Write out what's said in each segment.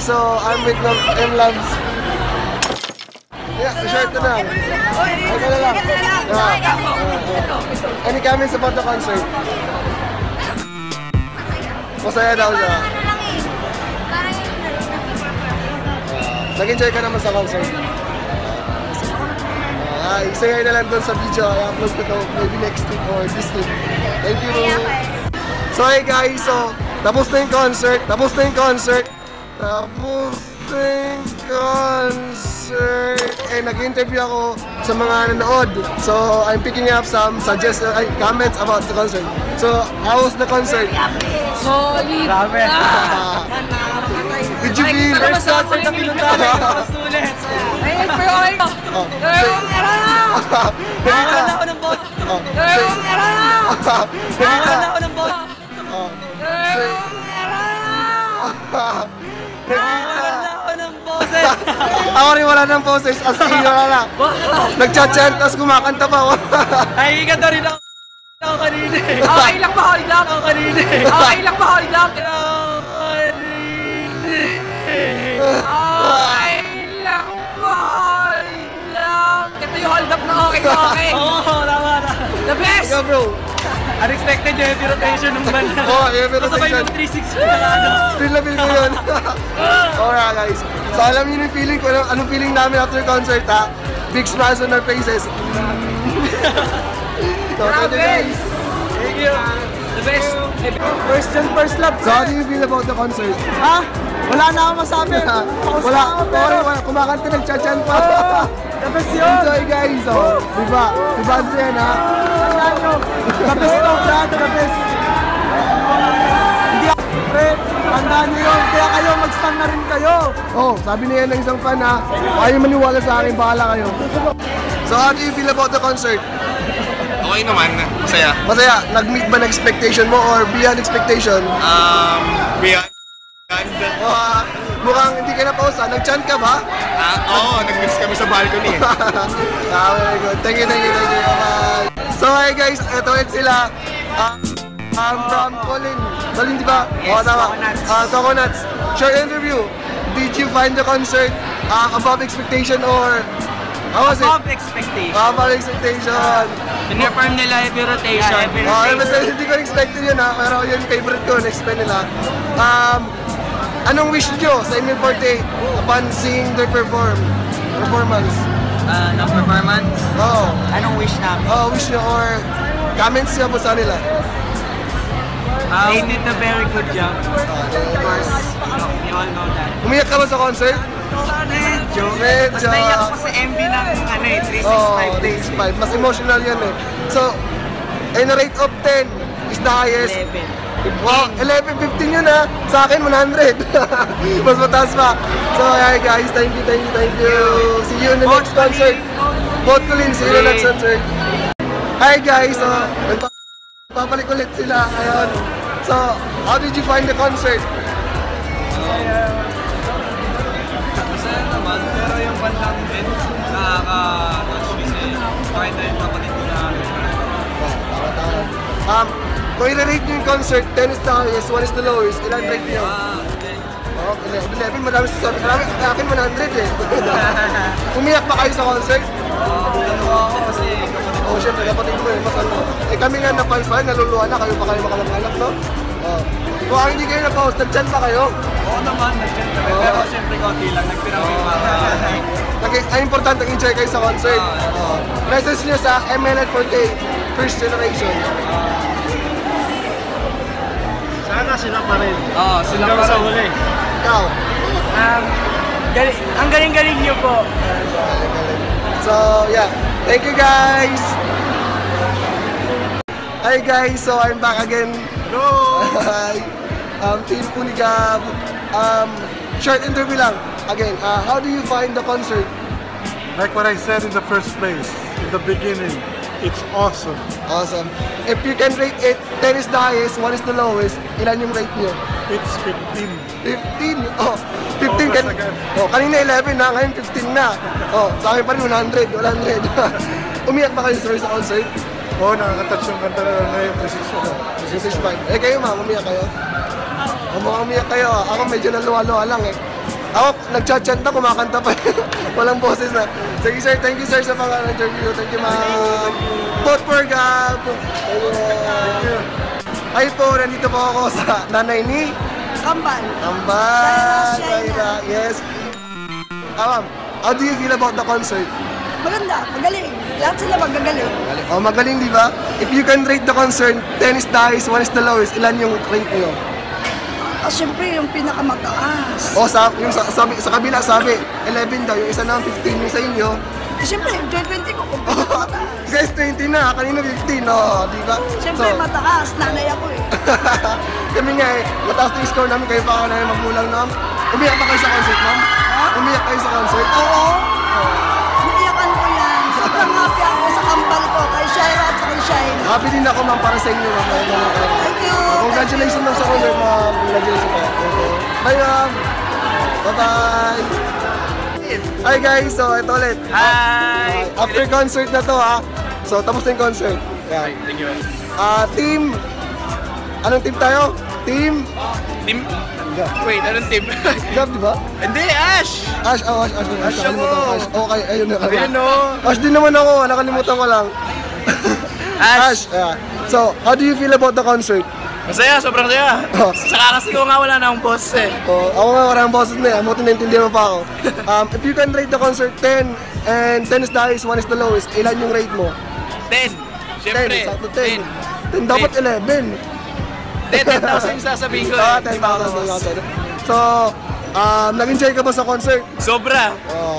so I'm with M-Labs. Yeah, short na lang. Okay na lang. Any comments about the concert? Masaya daw siya. Nag-enjoy ka naman sa concert. Isayay na lang doon sa video. I-upload ko ito maybe next week or this week. Thank you. So hey guys, so tapos na yung concert. Eh, nag-interview ako sa mga nanood. So, I'm picking up some comments about the concert. So, how was the concert? Solid! Grabe! Did you feel? First concert na pinuntahan ng mga students! Ayun po yung oil! Nakakala na ako ng boss! Nakakala na ako ng boss! Ako rin wala ng poses, as in wala. Nag-chat-chat, tapos kumakanta pa. Ay, ganda rin ako kanina eh. Okay lang ba, hold up? Okay lang ba, hold up? Ito yung hold up na okay. Oo, tama. The best! Ikaw bro. Unexpected yung heavy rotation ng banda. Oo, heavy rotation. Kasabay yung 360 na ano. Feel na feel ko yun. Alright guys. So alam niyo yung feeling ko, anong feeling namin after concert ha? Big smiles on our faces. So thank you guys. Thank you. The best. First love. So how do you feel about the concert? Ha? Wala na akong masabi. Wala. Kumakanta nag-chat-chat pa. The best yun. Enjoy guys. Oh. Diba? Diba yan ha? The best of that. The best. Hindi ako. Tandaan nyo yun. Kaya kayo mag-stand na rin kayo. Oh, sabi niya ng isang fan ha. Ayaw maniwala sa akin. Bahala kayo. So how do you feel about the concert? Okay naman, masaya. Masaya. Nag-meet ba ng expectation mo or beyond expectation? Beyond. Mukhang hindi ka na pausa. Nag-chant ka ba? Oo, nag-mix kami sa balcony. Very good. Thank you. Bye. So hey guys, ito ulit sila. From Colin. Colin, di ba? Yes, tama. Coconuts. Short interview. Did you find the concert above expectation or how was it? Above expectation. Above expectation. Pinirperm nila heavy rotation. Hindi ko expected yun ha, pero yun favorite ko, na-expect nila. Anong wish nyo sa Emil Forte upon seeing their performance? Ng performance? Oo. Anong wish namin? Wish nyo or comments nyo po sa nila? They did a very good job. Of course, you all know that. Umiyak ka ba sa concert? Medyo. Medyo. Mas naiyak ko sa MV ng 365 days. 365. Mas emotional yun eh. So, in a rate of 10, is the highest? 11. Wow, 11, 15 yun ha. Sa akin, 100. Mas mataas pa. So, hi guys. Thank you. See you in the next concert. Vote ko rin. See you in the next concert. Hi guys. So, papalik ulit sila ngayon. So, how did you find the concert? Masaya naman, pero yung bandang din, nakaka-touch kasi kahit na yung kapatid ko na Kung i-rate nyo yung concert, 10 is the highest, 1 is the lowest, ilan rate nyo? 11, marami sa sabi. Akin 100 eh. Umiyak pa kayo sa concert? dalawa ako kasi Oo, syempre, kapatid ko eh, mas ano. Eh kami nga na-fans pa, naluluha na, kayo pa kayo makalang-alak, no? Kung hindi kayo na-post, nag-chat pa kayo? oo naman, nag-chat kami, pero syempre konti lang, nagpirami pa. Ay, importante enjoy kayo sa concert. Message nyo sa ML4K, first generation. Sana sila pa rin. Oo, sila pa sa rin. huli. Ikaw? Ang galing-galing nyo po. So, yeah. Thank you guys! Hi guys, so I'm back again. Go! Hi! Team Punigab. Short interview lang. Again, how do you find the concert? Like what I said in the first place, in the beginning, it's awesome. Awesome. If you can rate it, 10 is the highest, 1 is the lowest, ilan yung rate nyo? It's 15. 15? Oh, 15 Focus agad. Oh, kanina 11 na, ngayon 15 na. Oh, sa akin pa rin 100. Umiyak ba kayo sir sa concert? Oo, nakaka-touch yung kanta na ngayon, 365. 365. Eh kayo ma'am, umiyak kayo? Mukhang umiyak kayo. Ako medyo naluha-luha lang eh. Ako, nag-chat-chat na, kumakanta pa. Walang boses na. Sige sir, thank you sir sa pang-interview. Thank you ma'am. Vote for Gab. Thank you. Ay po, nandito po ako sa nanay ni Kambal. Kambal. Shaira. Yes. Ma'am, how do you feel about the concert? Maganda, magaling. Lahat sila magagaling. Oh, magaling di ba? If you can rate the concert, 10 is the highest, 1 is the lowest, ilan yung rate nyo? Siyempre, yung pinakamataas. Oh, sa kabila sabi, 11 daw, yung isa na 15 yung sa inyo. Siyempre, yung 20 ko kung Oh, mataas. guys, 20 na, kanina 15, no, di ba? Siyempre, mataas. Nanay ako eh. kami nga eh, mataas na yung score namin, kayo pa ako na yung magulang, no? Umiyak pa kayo sa concert, ma'am? Umiyak kayo sa concert? Oo. Naiyakan ko yan. Sobrang happy ako sa kambal ko. Kay Shaira at kay Shaina. Happy din ako, ma'am, para sa inyo, ma'am. Thank you. Congratulations ma'am sa concert, ma'am. Congratulations po. Bye, ma'am. Bye-bye. Hi guys, so ito ulit. Hi! After concert na to ha. So tapos na yung concert. Yan. Thank you. Team. Anong team tayo? Team. Team? Gab. Wait, anong team? Gab, di ba? Hindi, Ash! Ash. Ash Nakalimutan ko, ako. Ash. Okay, ayun na. Ayun o. Ash din naman ako. Nakalimutan ko lang. Ash! Yeah. So, how do you feel about the concert? Masaya, sobrang saya. Oh. Saka kasi ko nga wala na akong boss eh. Oh, ako nga maraming boses na eh. Mabuti naintindihan mo pa ako. If you can rate the concert 10 and 10 is the highest, 1 is the lowest, ilan yung rate mo? 10. Siyempre. 10, sakto 10. 10 dapat 11. 10,000 yung sasabihin ko Ah, eh. 10,000. So, nag-enjoy ka ba sa concert? Sobra.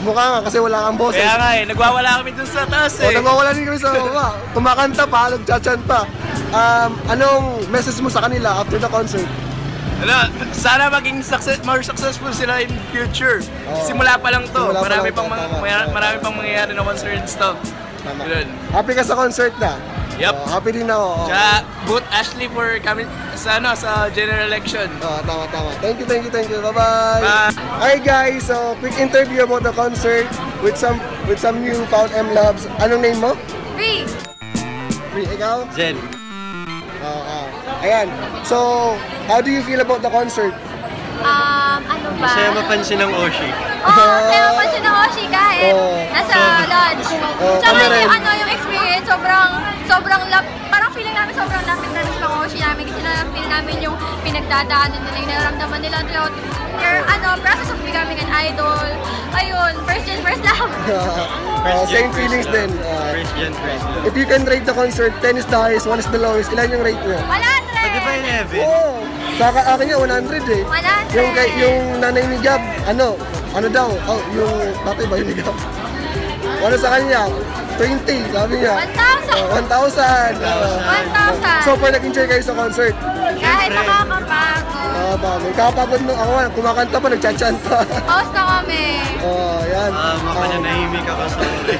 Mukha nga kasi wala kang boses. Kaya nga eh, nagwawala kami dun sa taas eh. Nagwawala din kami sa baba. Kumakanta pa, nag-chat-chat pa. Anong message mo sa kanila after the concert? Ano, sana maging more successful sila in future. Simula pa lang to. Simula pa Marami lang pang to, tama. marami pang mangyayari na concert and stuff. Tama. Ganun. Happy ka sa concert na? Yup. Happy din ako. Tsaka, boot Ashley for coming sa general election. Tama. Thank you. Bye-bye. Bye. Hi guys, so quick interview about the concert with some new found M Loves. Anong name mo? Free! Ikaw? Zen. Ayan. So, how do you feel about the concert? Ano ba? Masaya mapansin ng Oshi. Saya mapansin ng Oshi kahit nasa lodge. Tsaka kami rin. yung experience, sobrang parang feeling namin sobrang lapit na ng Oshi namin kasi feel namin yung pinagdadaanan nila, yung nararamdaman nila throughout their process of becoming an idol. Ayun, first love. Same feelings din. First gen. If you can rate the concert, 10 is the highest, 1 is the lowest, ilan yung rate mo? 100! 11? Oo! Sa akin niya, 100 eh. 100! Yung nanay ni Gab, ano daw? Oh, yung tatay ba yun ni Gab? Ano sa kanya? 20, sabi niya. 1,000! 1,000! 1,000! So far, nag-enjoy kayo sa concert? Kahit nakakapagod. Bagay. Kapagod mo ako, kumakanta pa, nagchat-chat pa. Post na kami. Yan. Mapananahimik ako, sorry.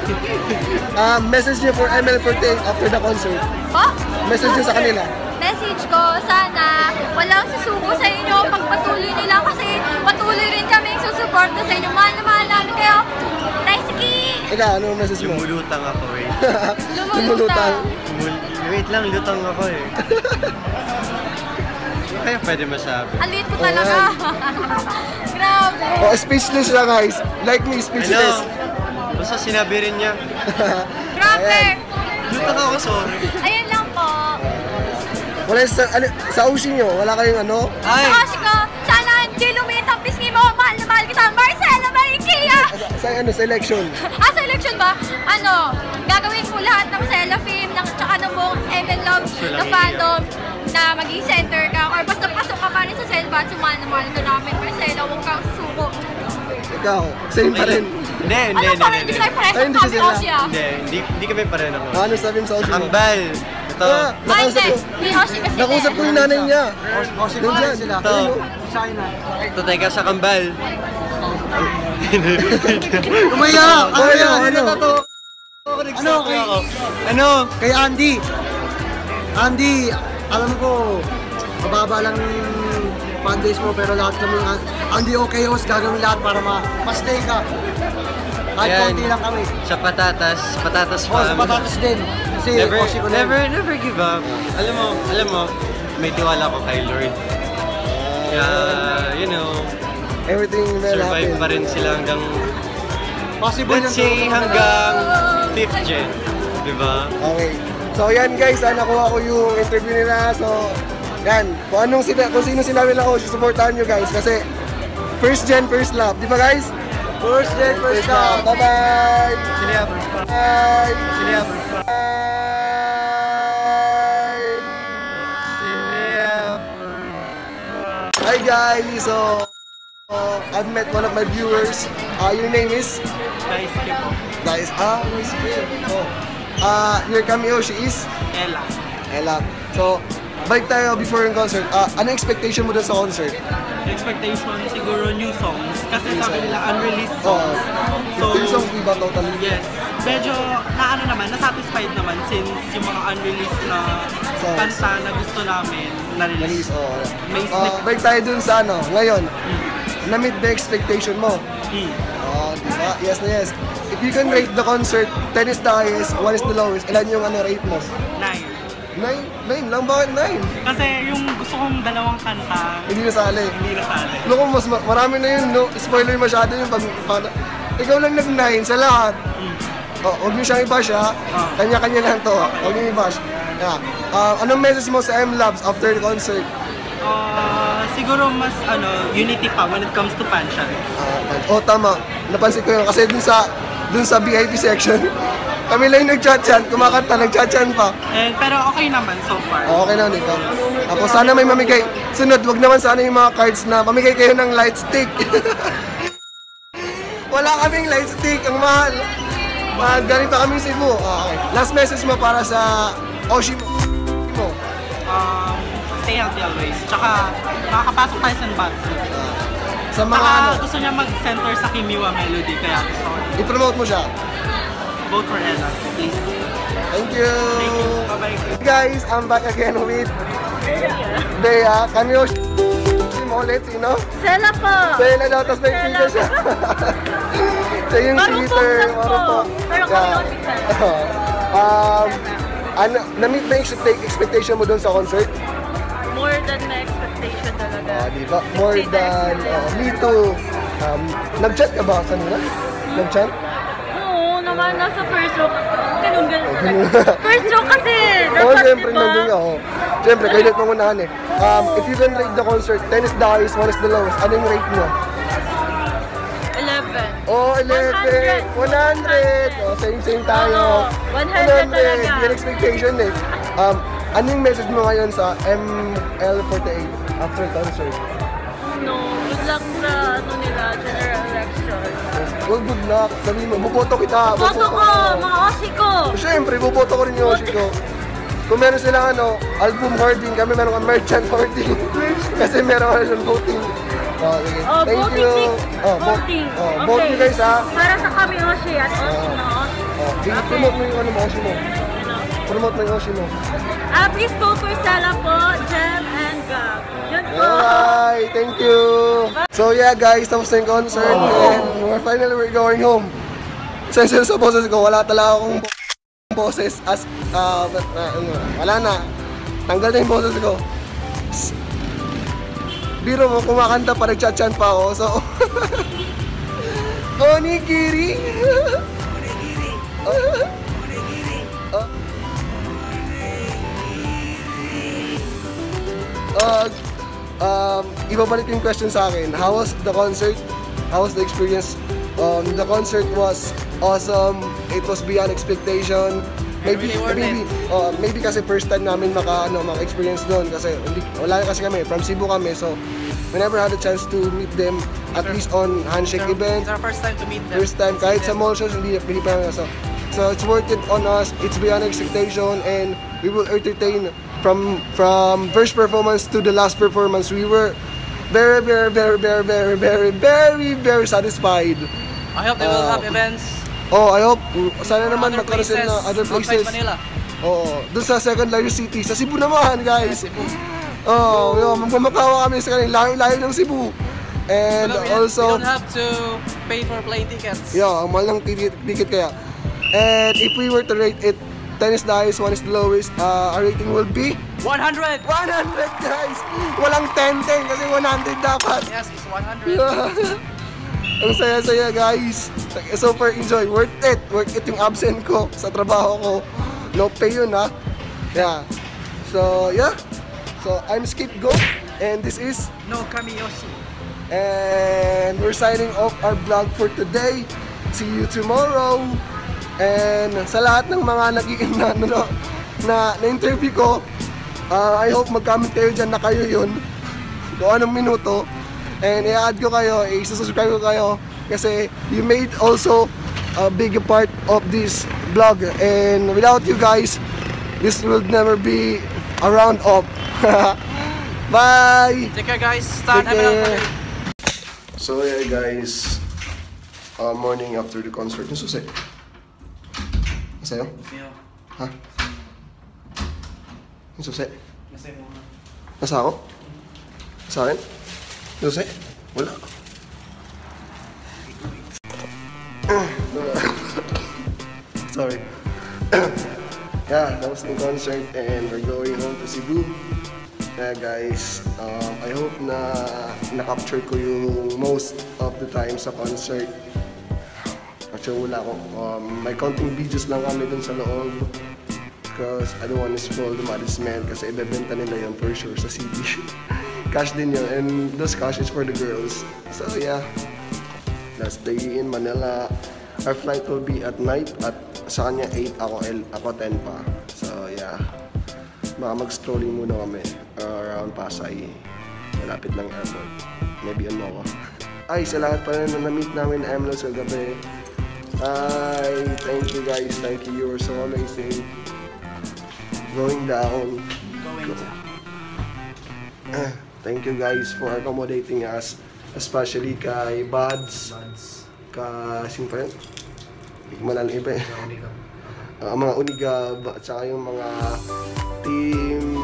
Message niyo for ML48 after the concert. Po? Message niyo sa kanila. Message ko, sana walang susuko sa inyo. Pagpatuloy nila kasi patuloy rin kami susuporta sa inyo. Mahal na mahal namin kayo. Daisuki! Ikaw, ano message mo? Lumulutang ako eh. Lumulutang. Wait lang, lutang ako eh. Kaya pwede masabi. Ang liit ko talaga. Grabe. Oh, speechless siya guys. Like me, speechless. Basta sinabi rin niya. Grabe. Lutang ako, sorry. Ayun lang po. Wala sa usin nyo, wala kayong ano? Ay! Sa kasi ko, sana hindi lumit ang pisngi mo. Mahal na mahal kita. Marcela Mariquia! Sa election. Sa election ba? Gagawin ko lahat ng Marcela film, tsaka ng buong ML Love na fandom na maging center ka. Or basta pasok ka pa rin sa Selva at sumahal na mahal ka namin. Marcela, huwag kang susuko. Ikaw, same pa rin. Hindi. Parang hindi tayo pares Ay, ng hindi kami sila. Oshia. Hindi kami pareho ako. Ano sabi mo sa usin mo? Ambal! Ito. Nakausap ko. Ni Oshi kasi. Nakausap ko yung nanay niya. Nandyan. Ito. Ito, teka sa kambal. Umaya! Ano? Ano? Kay Andy. Andy, alam ko, mababa lang fan base mo pero lahat kami, Andy OKOs, gagawin lahat para ma-stay ka. Kahit Yan. konti lang kami. Sa patatas Oh, sa patatas din. Kasi Oshi ko na yun. never give up. Alam mo, may tiwala ko kay Lord. Kaya, everything will happen. Survive pa rin sila hanggang, Possible let's say, hanggang 5th gen. Diba? Okay. So yan guys, nakuha ko yung interview nila. So yan, kung sino sinabi nila, supportahan nyo guys. Kasi first gen, first love. Di ba guys? First gen, first love. Bye-bye! Sila, Bye! sila, Hi guys! So, I've met one of my viewers. Your name is? guys, Guys, nice to meet you. Your cameo, she is? Ella. Ella. So, balik tayo before yung concert. Ano expectation mo dun sa concert? Expectation, siguro new songs. Kasi sabi nila unreleased Oh, songs. 15 songs di ba totally? Yes. Medyo na-satisfied naman since yung mga unreleased na Songs. kanta na gusto namin Release, na-release. oh. May sneak. Balik tayo dun sa ngayon. Na-meet the expectation mo. Oh, di ba? Yes na yes. If you can rate the concert, 10 is the highest, 1 is the lowest, ilan yung rate mo? 9. 9 lang, bakit 9? Kasi yung gusto kong dalawang kanta, Hindi nasali. hindi nasali. Naku, marami na yun, no? Spoiler masyado yung ikaw lang nag-9 sa lahat. Oh, huwag niyo siyang i-bash ha. Kanya-kanya lang to. Huwag niyo i-bash. Yeah. Anong message mo sa M-Labs after the concert? Siguro mas unity pa when it comes to fanshots. Tama. Napansin ko yun kasi dun sa VIP section, kami lang yung nag-chat yan, kumakanta, nag-chat yan pa. Pero okay naman so far. Okay na ikaw. Tapos sana may mamigay. Sunod, wag naman sana yung mga cards na mamigay kayo ng light stick. Wala kaming light stick, ang mahal. Galing pa kami Cebu. Okay. Last message mo para sa Oshi mo. Stay healthy always. Tsaka makakapasok tayo sa box. Sa mga Tsaka gusto niya mag-center sa Kimiwa Melody kaya gusto ko. i-promote mo siya. Vote for Ella, please. Thank you. Thank you. Bye-bye. Guys, I'm back again with Bea. Kami Oshi mo ulit, sino? Sela po! Bella daw, tapos may Bella. pizza siya. Siya yung Marupok cheater. lang po. Marupok. Pero kami Oshi Na-meet na yung expectation mo doon sa concert? More than my expectation talaga. Di ba? More than, me too. Nag-chat ka ba kanina? Nag-chat? Oo naman, nasa first row. Ganun. First row kasi. Oo, Dapat, siyempre diba? nandun ako. Siyempre, kayo ulit mangunahan eh. If you can rate the concert, 10 is the highest, 1 is the lowest. Ano yung rate mo? 11. Oh, 11! 100! Oh, same tayo. Oo, 100 talaga. Your expectation eh. Ano yung message mo ngayon sa ML48 after concert? No, good luck sa general election. Well, good luck. Sabi mo, buboto kita. Boto ko, mga Oshi ko. Siyempre, buboto ko rin yung Oshi ko. Kung meron silang album hoarding, kami meron kang merchant hoarding. Kasi meron ka silang voting. Okay. Oh, Thank voting you. six. Voting. Vote nyo guys ha. Para sa kami Oshi at Oshi na Oshi. Promote mo yung Oshi mo. Promote mo yung Oshi mo. Please vote for Sela po, Jem, and Gab. Yun po. Alright, thank you. So yeah guys, tapos na yung concert and we're going home. Sensor sa boses ko, wala talaga akong boses wala na. Tanggal na yung boses ko. Biro mo, kumakanta pa, nagchat-chat pa ako, so Onigiri! Ibabalik yung question sa akin. How was the concert? How was the experience? The concert was awesome. It was beyond expectation. Maybe kasi first time namin maka-experience doon kasi wala kasi kami, from Cebu kami, so we never had a chance to meet them at least on handshake event. It's our first time to meet them. First time, kahit sa mall shows, hindi pa naman. So it's worth it on us, it's beyond expectation, and we will entertain from first performance to the last performance. We were very satisfied. I hope they will have events. I hope. Sana naman other magkaroon sila ng other outside places. Manila. Oo. Doon sa second layer city. Sa Cebu naman, guys. Magmamakawa kami sa kanila. Layo-layo ng Cebu. And also, we don't have to pay for plane tickets. ang mahal ng ticket kaya. And if we were to rate it 10 is the highest, 1 is the lowest. Our rating will be 100! 100, guys! Walang 10 kasi 100 dapat. Yes, it's 100. Ang saya-saya, guys. Super enjoy. Worth it. Worth it yung absent ko sa trabaho ko. No pay yun, ha? Yeah. So, yeah. So, I'm Skip Go. And this is... No Kamiyoshi. And we're signing off our vlog for today. See you tomorrow. And sa lahat ng mga na-interview ko, I hope mag-comment kayo dyan na kayo yun. Kung anong minuto. And i-add ko kayo, i-subscribe ko kayo. Kasi you made also a big part of this vlog. And without you guys, this will never be a round of. Bye! Take care, guys. Start Take having care. a So yeah, guys, morning after the concert. Yung susi? Masaya? Ha? Yung susi? Nasa ako? Sa akin? Yung susi? Wala. Sorry. Yeah, that was the concert and we're going home to Cebu. Yeah, guys, I hope na na-capture ko yung most of the time sa concert. Actually, wala ko. May counting videos lang kami dun sa loob. Because I don't want to spoil the Muddy Smell kasi ibebenta nila yun for sure sa CD. Cash din yun, and those cash is for the girls. So yeah, last day in Manila. Our flight will be at night at sa kanya 8, ako 10 pa. So yeah. Baka mag-strolling muna kami around Pasay. Malapit lang airport. Maybe ano ako. Ay, sa lahat pa rin na na-meet namin Emlo sa gabi. Ay, thank you guys. Thank you. You were so amazing. Going down. Thank you guys for accommodating us. Especially kay Buds. Sino pa rin? Hindi ko malala iba eh. Mga Unigab at saka yung mga team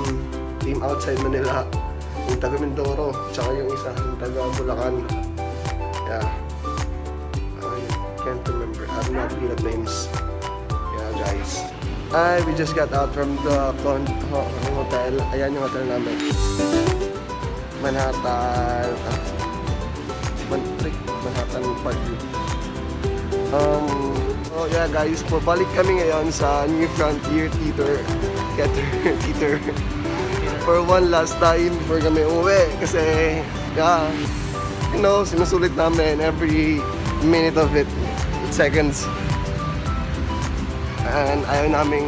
outside Manila, yung taga Mindoro, tsaka yung isa, yung taga Bulacan. Yeah. I can't remember. I'm not good at names. Yeah, guys. We just got out from the hotel. Ayan yung hotel namin. Manhattan. Manhattan Parkview. Oh yeah guys, pabalik kami ngayon sa New Frontier Theater for one last time before kami umuwi kasi yeah, you know, sinusulit namin every minute of it, seconds, and ayaw namin,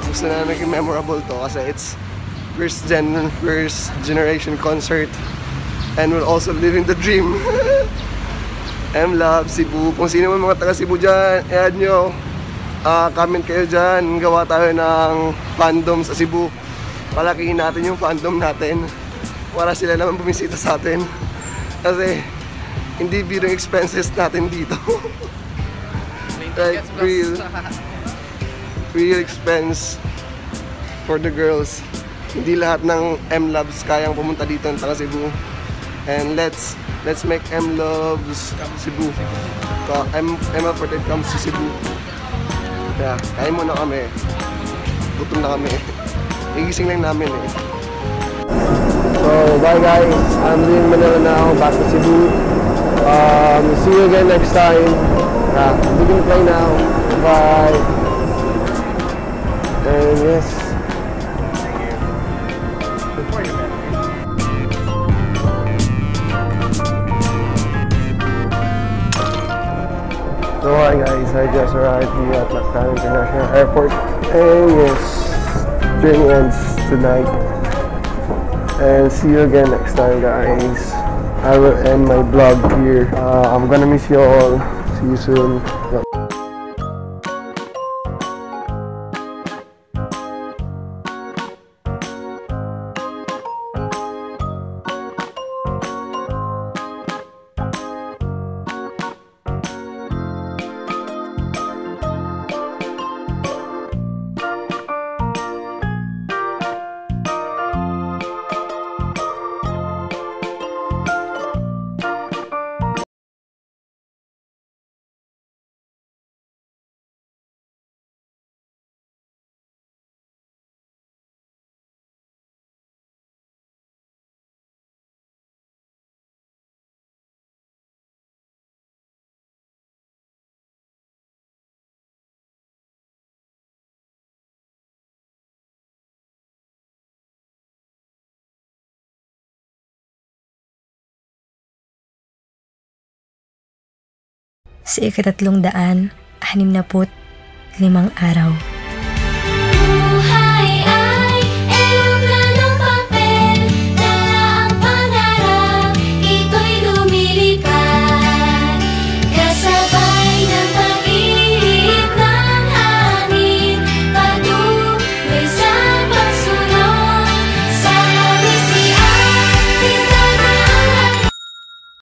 gusto namin maging memorable to kasi it's first generation concert and we're also living the dream. M-Love, Cebu. Kung sino man mga taga Cebu dyan, i-add nyo. Comment kayo dyan. Gawa tayo ng fandom sa Cebu. Palakihin natin yung fandom natin para sila naman bumisita sa atin. Kasi hindi birong expenses natin dito. Like real expense for the girls. Hindi lahat ng M-Loves kayang pumunta dito ng taga Cebu. And let's make M-Loves Cebu. Emma Fortet comes to Cebu. Kaya, kain muna kami. Gutom na kami. Igising lang namin eh. So, bye guys. I'm leaving Manila now. Back to Cebu. See you again next time. We can play now. Bye. And yes. So hi guys, I just arrived here at Mactan International Airport and yes, journey ends tonight and see you again next time guys. I will end my vlog here. I'm gonna miss you all. See you soon. sa ika-365 araw.